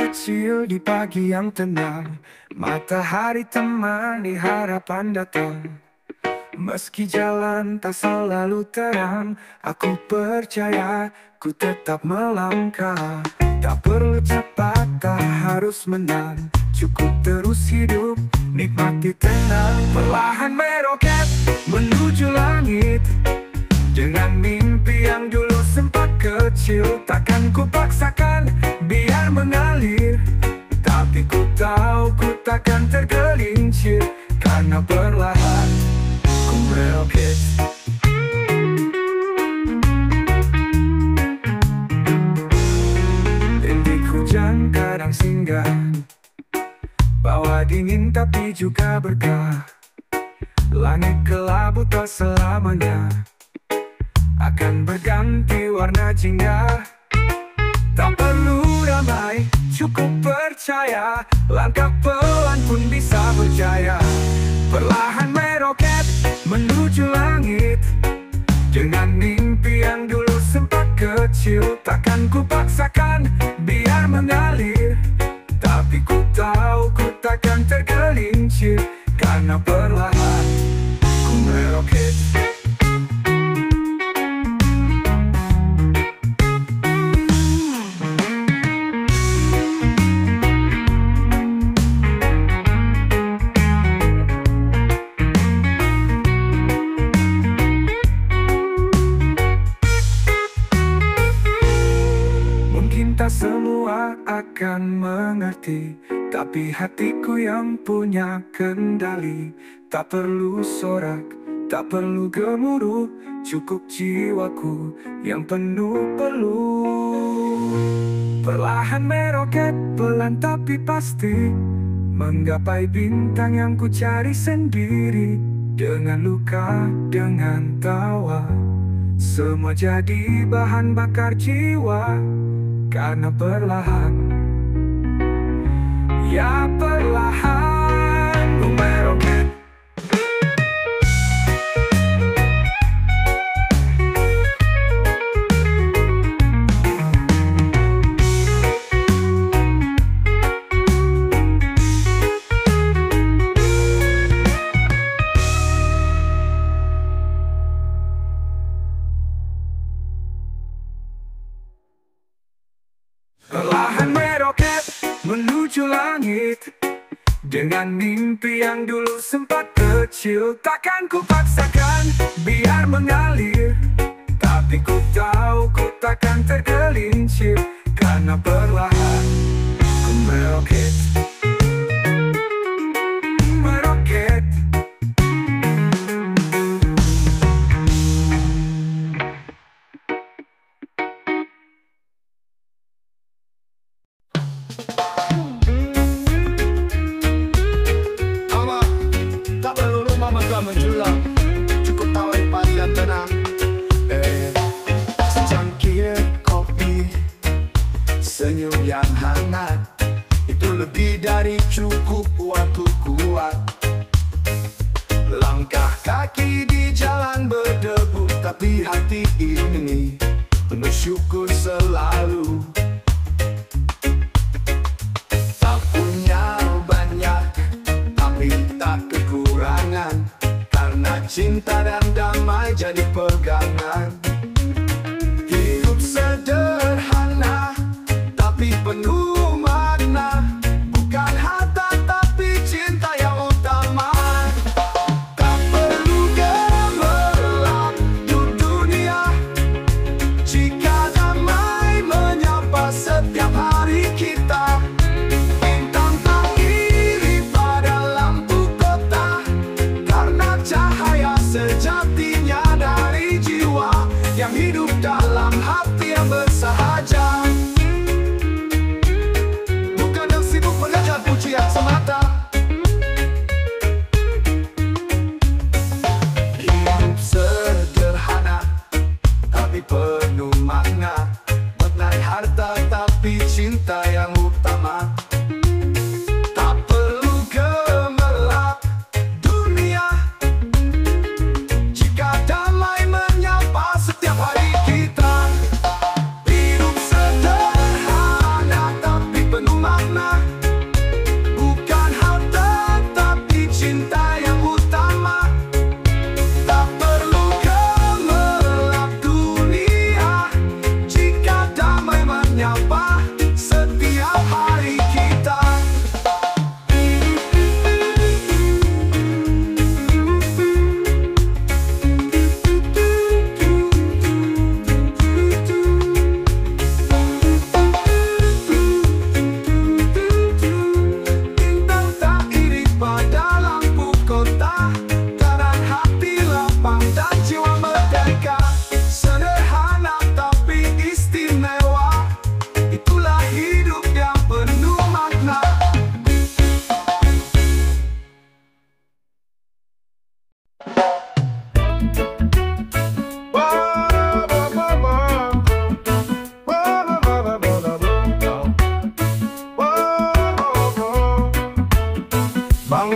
kecil di pagi yang tenang, matahari temani harapan datang. Meski jalan tak selalu terang, aku percaya ku tetap melangkah. Tak perlu cepat, tak harus menang, cukup terus hidup, nikmati tenang. Perlahan meroket menuju langit, dengan mimpi yang dulu sempat kecil. Takkan ku paksakan biar mengalir, tapi ku tahu ku takkan tergelincir, karena perlahan ku meroket. Rintik hujan kadang singgah, bawa dingin tapi juga berkah. Langit kelabu tak selamanya akan berganti warna jingga. Tak perlu ramai, cukup percaya, langkah pelan pun bisa berjaya. Perlahan meroket menuju langit, dengan mimpi yang dulu sempat kecil. Takkan ku paksakan biar mengalir, tapi ku tahu ku takkan tergelincir, karena perlahan ku meroket. Tak semua akan mengerti, tapi hatiku yang punya kendali. Tak perlu sorak, tak perlu gemuruh, cukup jiwaku yang penuh peluh. Perlahan meroket, pelan tapi pasti, menggapai bintang yang ku cari sendiri. Dengan luka, dengan tawa, semua jadi bahan bakar jiwa, karena perlahan, ya perlahan ku meroket. Perlahan meroket menuju langit, dengan mimpi yang dulu sempat kecil. Takkan ku paksakan biar mengalir, tapi ku tahu ku takkan tergelincir, karena perlahan ku meroket. Meroket. Menjulang, cukup tahu pas dan tenang. Secangkir kopi, senyum yang hangat, itu lebih dari cukup waktu kuat. Langkah kaki di jalan berdebu, tapi hati ini penuh syukur selalu. Tak punya banyak, tapi tak kekurangan, karena cinta dan damai jadi pegangan. Hidup sederhana, tapi penuh makna, bukan harta tapi cinta yang utama. Tak perlu gemerlap di dunia, jika damai menyapa setiap hari kita. Bintang tak iri pada lampu kota, karena cahaya sejatinya dari jiwa yang hidup dalam hati yang bersahaja. Bukan yang sibuk mengejar pujian semata. Hidup sederhana, tapi penuh makna, bukan harta tapi cinta yang utama. Tak perlu gemerlap dunia, jika damai menyapa setiap hari kita. Hidup sederhana, tapi penuh makna,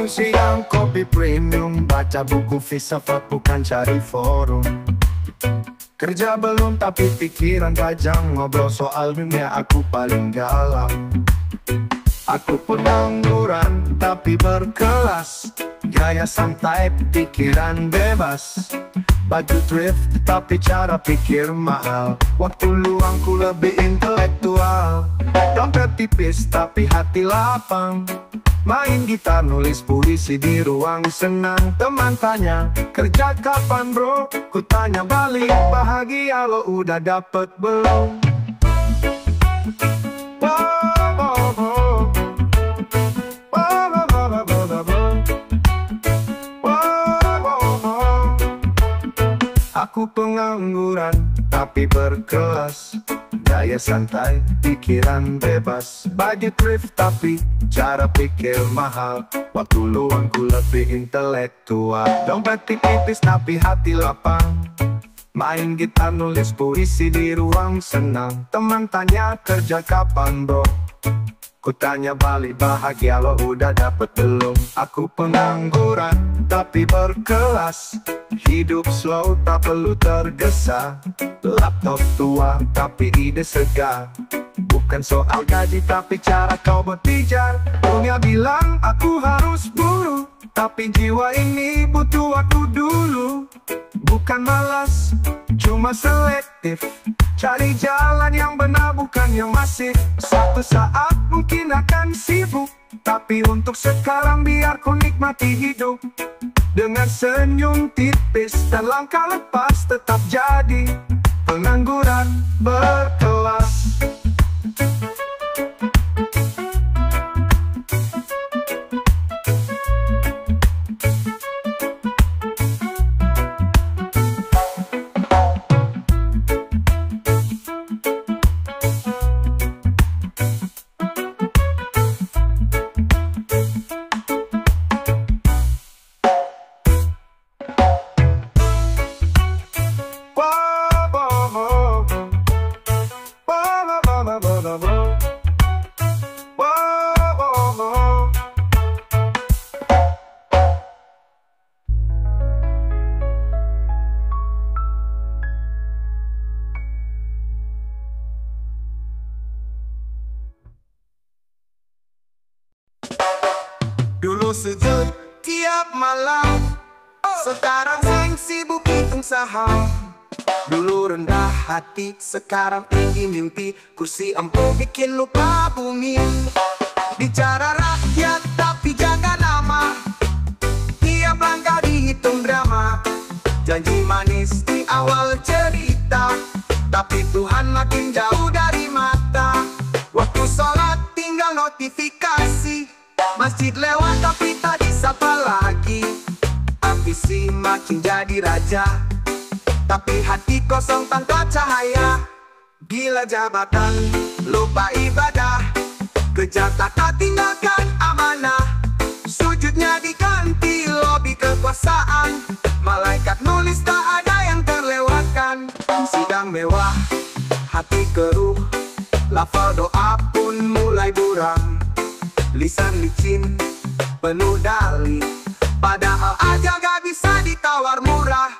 Bangun siang kopi premium, baca buku filsafat bukan cari forum. Kerja belum tapi pikiran tajam, ngobrol soal dunia aku paling dalam. Aku pengangguran tapi berkelas, gaya santai pikiran bebas. Baju thrift tapi cara pikir mahal, waktu luangku lebih intelektual. Dompet tipis tapi hati lapang, main gitar nulis puisi di ruang senang. Teman tanya, kerja kapan bro? Ku tanya balik, bahagia lo udah dapet belum? Aku pengangguran tapi berkelas, gaya santai, pikiran bebas. Baju thrift tapi cara pikir mahal, waktu luangku lebih intelektual. Dompet tipis tapi hati lapang, main gitar nulis puisi di ruang senang. Teman tanya kerja kapan bro? Ku tanya balik, bahagia lo udah dapet belum? Aku pengangguran tapi berkelas, hidup slow tak perlu tergesa. Laptop tua tapi ide segar, bukan soal gaji tapi cara kau berpijar. Dunia bilang aku harus buru, tapi jiwa ini butuh waktu dulu. Bukan malas, cuma selektif, cari jalan yang benar bukan yang masif. Suatu saat mungkin akan sibuk, tapi untuk sekarang biar ku nikmati hidup. Dengan senyum tipis dan langkah lepas, tetap jadi pengangguran berkelas. Dulu sejuk tiap malam, sekarang sibuk hitung saham. Dulu rendah hati, sekarang tinggi mimpi. Kursi empuk bikin lupa bumi. Bicara rakyat tapi jaga nama, tiap langkah dihitung drama. Janji manis di awal cerita, tapi Tuhan makin jauh dari mata. Waktu sholat tinggal notifikasi, masjid lewat tapi tak disapa lagi. Ambisi makin jadi raja, tapi hati kosong tanpa cahaya. Gila jabatan, lupa ibadah, kejar tata tinggalkan amanah. Sujudnya diganti lobi kekuasaan, malaikat nulis tak ada yang terlewatkan. Sidang mewah, hati keruh, lafal doa pun mulai buram. Lisan licin, penuh dalih, padahal aja gak bisa ditawar murah.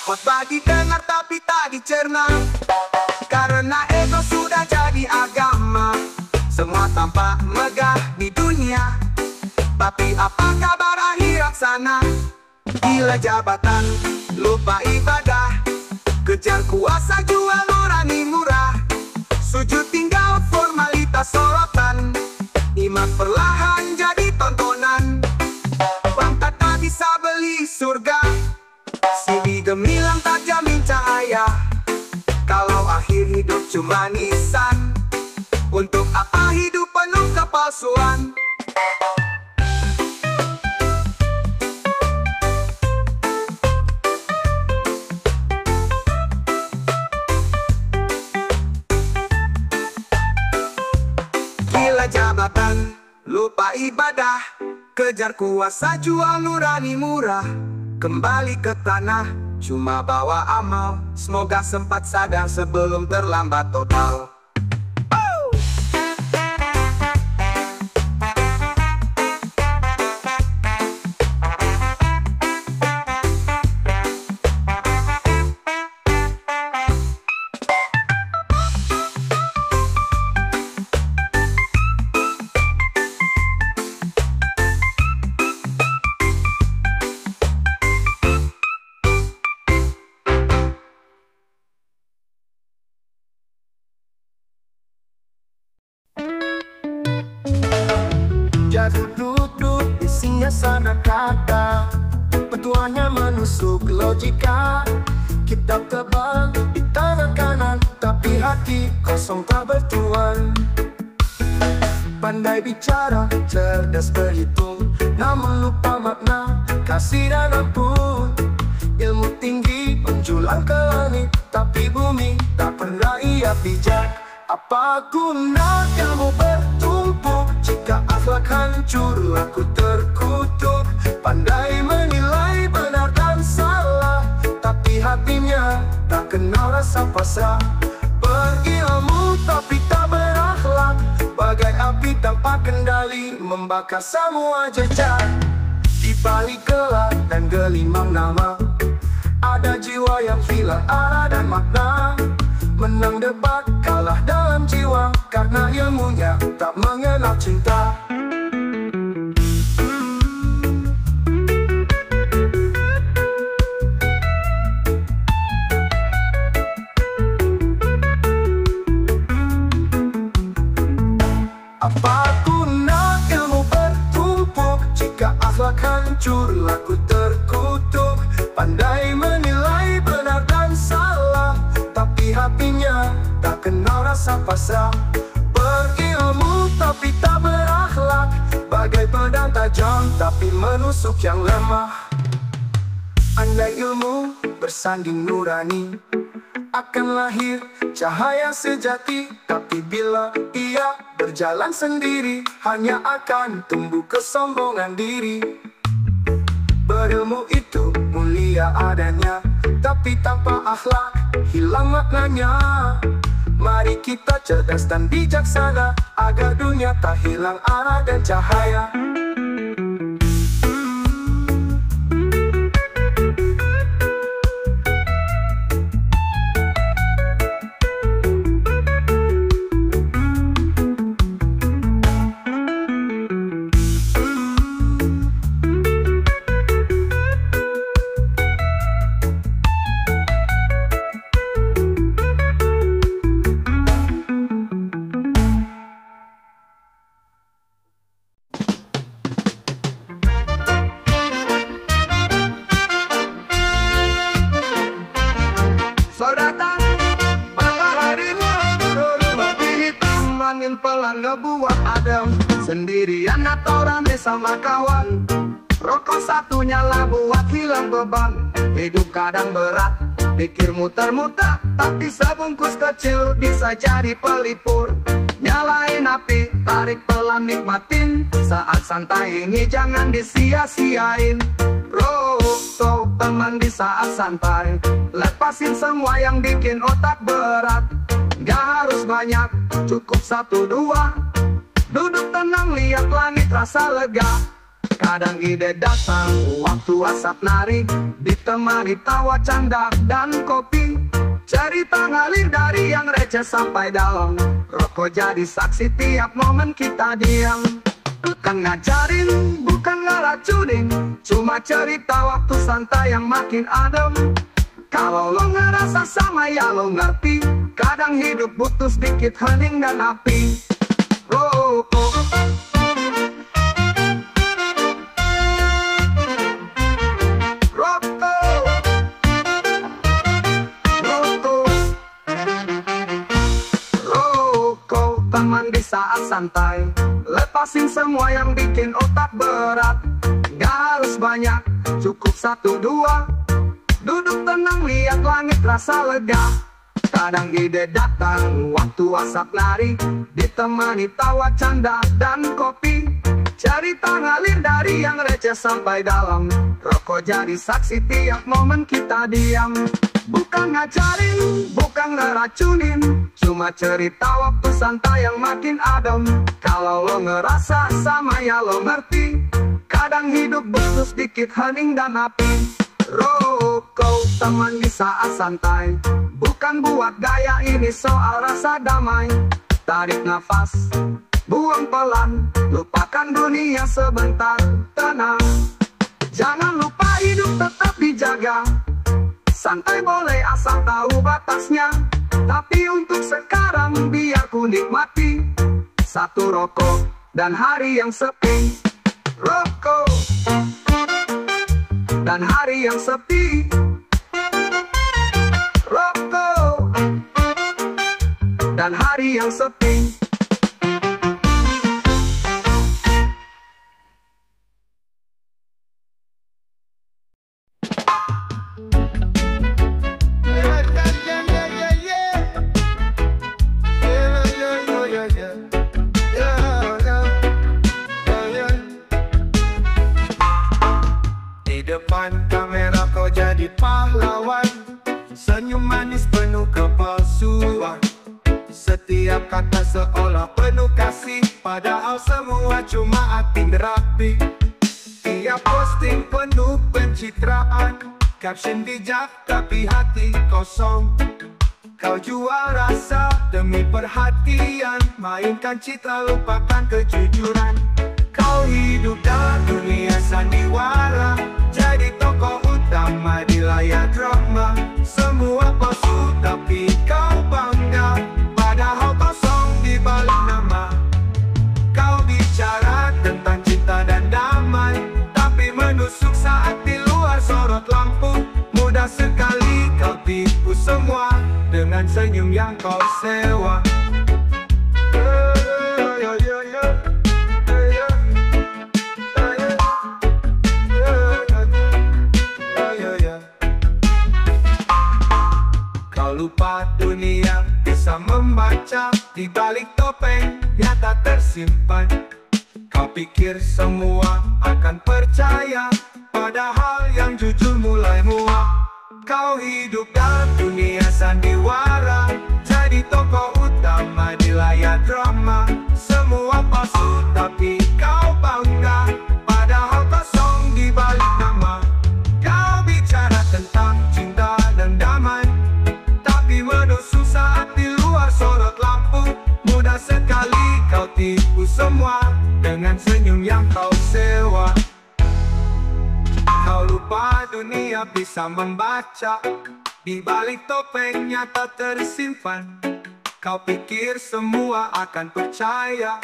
Khotbah didengar tapi tak dicerna, karena ego sudah jadi agama. Semua tampak megah di dunia, tapi apa kabar akhirat sana? Gila jabatan, lupa ibadah, kejar kuasa jual nurani murah. Sujud tinggal formalitas sorotan, iman perlahan jadi tontonan. Pangkat tak bisa beli surga, CD gemilang tak jamin cahaya. Kalau akhir hidup cuma nisan, untuk apa hidup penuh kepalsuan? Gila jabatan, lupa ibadah, kejar kuasa jual nurani murah. Kembali ke tanah, cuma bawa amal. Semoga sempat sadar sebelum terlambat total. duduk, isinya sana kata, petuanya menusuk logika. Kitab tebal di tangan kanan, tapi hati kosong tak bertuan. Pandai bicara, cerdas berhitung, namun lupa makna kasih dan ampun. Ilmu tinggi menjulang ke langit, tapi bumi tak pernah ia pijak. Apa guna ilmu bertumpuk jika akhlak hancur, laku terkutuk. Pandai menilai benar dan salah, tapi hatinya tak kenal rasa pasrah. Berilmu tapi tak berakhlak, bagai api tanpa kendali, membakar semua jejak. Di balik gelap dan gelimang nama, ada jiwa yang hilang arah dan makna. Menang debat, kalah dalam jiwa, karena ilmunya tak mengenal cinta. Apa guna ilmu bertumpuk jika akhlak hancur, laku terkutuk. Pandai menilai benar dan salah, tapi hatinya tak kenal rasa pasrah. Berilmu tapi tak berakhlak, bagai pedang tajam tapi menusuk yang lemah. Andai ilmu bersanding nurani, akan lahir cahaya sejati. Tapi bila ia berjalan sendiri, hanya akan tumbuh kesombongan diri. Berilmu itu mulia adanya, tapi tanpa akhlak hilang maknanya. Mari kita cerdas dan bijaksana, agar dunia tak hilang arah dan cahaya. Pelan ngebuat adem, sendirian atau rame sama kawan. Rokok satu nyala buat hilang beban. Hidup kadang berat, pikir muter-muter, tapi sebungkus kecil bisa jadi pelipur. Nyalain api, tarik pelan nikmatin. Saat santai ini jangan disia-siain. Rokok teman di saat santai, lepasin semua yang bikin otak berat. Gak harus banyak, cukup 1-2. Duduk tenang, lihat langit, rasa lega. Kadang ide datang, waktu asap narik, ditemani tawa canda dan kopi. Cerita ngalir dari yang receh sampai dalam. Rokok jadi saksi tiap momen kita diam. Bukan ngajarin, bukan ngeracunin, cuma cerita waktu santai yang makin adem. Kalau lo ngerasa sama ya lo ngerti, kadang hidup butuh sedikit hening dan api. Rokok, rokok, rokok, rokok teman di saat santai, lepasin semua yang bikin otak berat. Gak harus banyak, cukup 1-2. Duduk tenang, lihat langit, rasa lega. Kadang ide datang, waktu asap lari, ditemani tawa canda dan kopi. Cerita ngalir dari yang receh sampai dalam. Rokok jadi saksi tiap momen kita diam. Bukan ngajarin, bukan ngeracunin, cuma cerita waktu santai yang makin adem. Kalau lo ngerasa sama ya lo ngerti, kadang hidup butuh sedikit hening dan api. Rokok teman di saat santai, bukan buat gaya, ini soal rasa damai. Tarik nafas, buang pelan, lupakan dunia sebentar, tenang. Jangan lupa hidup tetap dijaga. Santai boleh asal tahu batasnya, tapi untuk sekarang biar ku nikmati. 1 rokok, dan hari yang sepi. Rokok dan hari yang sepi. Rokok dan hari yang sepi. Depan kamera kau jadi pahlawan, senyum manis penuh kepalsuan. Setiap kata seolah penuh kasih, padahal semua cuma acting rapi. Tiap posting penuh pencitraan, caption bijak tapi hati kosong. Kau jual rasa demi perhatian, mainkan citra lupakan kejujuran. Kau hidup dalam dunia sandiwara, jadi tokoh utama di layar drama. Semua palsu tapi kau bangga, padahal kosong di balik nama. Kau bicara tentang cinta dan damai, tapi menusuk saat di luar sorot lampu. Mudah sekali kau tipu semua dengan senyum yang kau sewa. Lupa dunia bisa membaca, di balik topeng nyata tersimpan. Kau pikir semua akan percaya, padahal yang jujur mulai muak. Kau hidup dalam dunia sandiwara, jadi tokoh utama di layar drama. Semua palsu tapi kau bangga, padahal kosong di balik nama. Kau bicara tentang cinta dan damai, menusuk saat di luar sorot lampu. Mudah sekali kau tipu semua dengan senyum yang kau sewa. Kau lupa dunia bisa membaca, di balik topeng nyata tersimpan. Kau pikir semua akan percaya,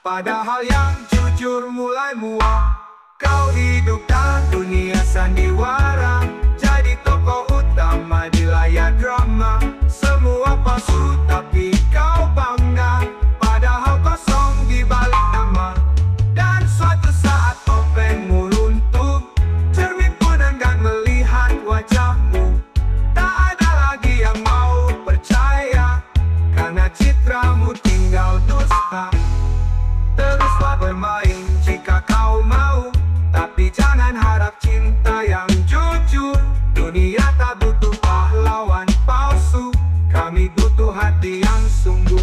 padahal yang jujur mulai muak. Kau hidup dalam dunia sandiwara, jadi tokoh utama di layar drama. Semua palsu tapi kau bangga, padahal kosong di balik nama. Dan suatu saat topengmu runtuh, cermin pun enggan melihat wajahmu. Tak ada lagi yang mau percaya, karena citramu tinggal dusta. Teruslah bermain jika kau mau, tapi jangan harap cinta yang jujur. Dunia tak butuh pahlawan palsu, kami butuh hati yang sungguh.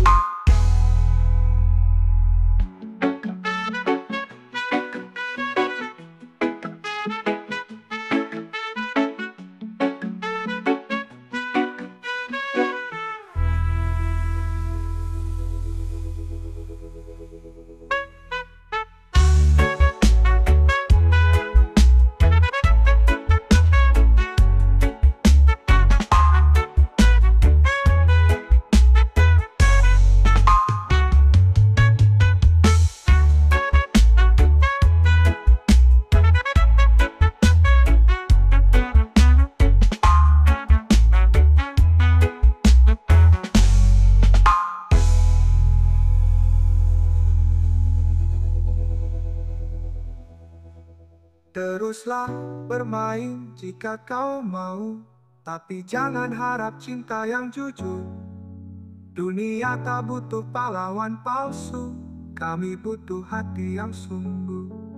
Teruslah bermain jika kau mau, tapi jangan harap cinta yang jujur. Dunia tak butuh pahlawan palsu, kami butuh hati yang sungguh.